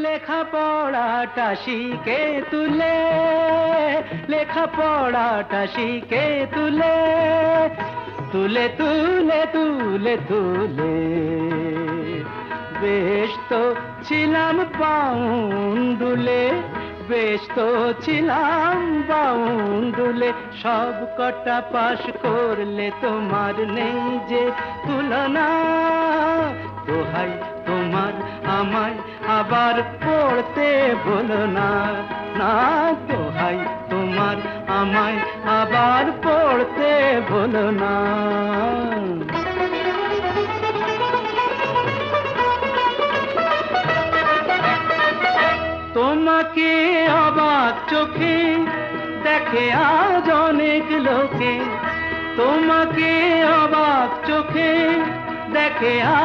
লেখাপড়াটা শিখে তুলে, লেখাপড়াটা শিখে তুলে, তুলে তুলে তুলে তুলে বেশ তো ছিলাম বাউন্ডুলে, বেশ তো ছিলাম বাউন্ডুলে। সব কটা পাশ করলে তোমার নেই যে তুলনা, দোহাই তোমার আমায় আবার পড়তে বলো না, না দোহাই তোমার আমায় আবার পড়তে বলো না। তোমাকে অবাক চোখে দেখে আজ অনেক লোকে, তোমাকে অবাক চোখে দেখে আজ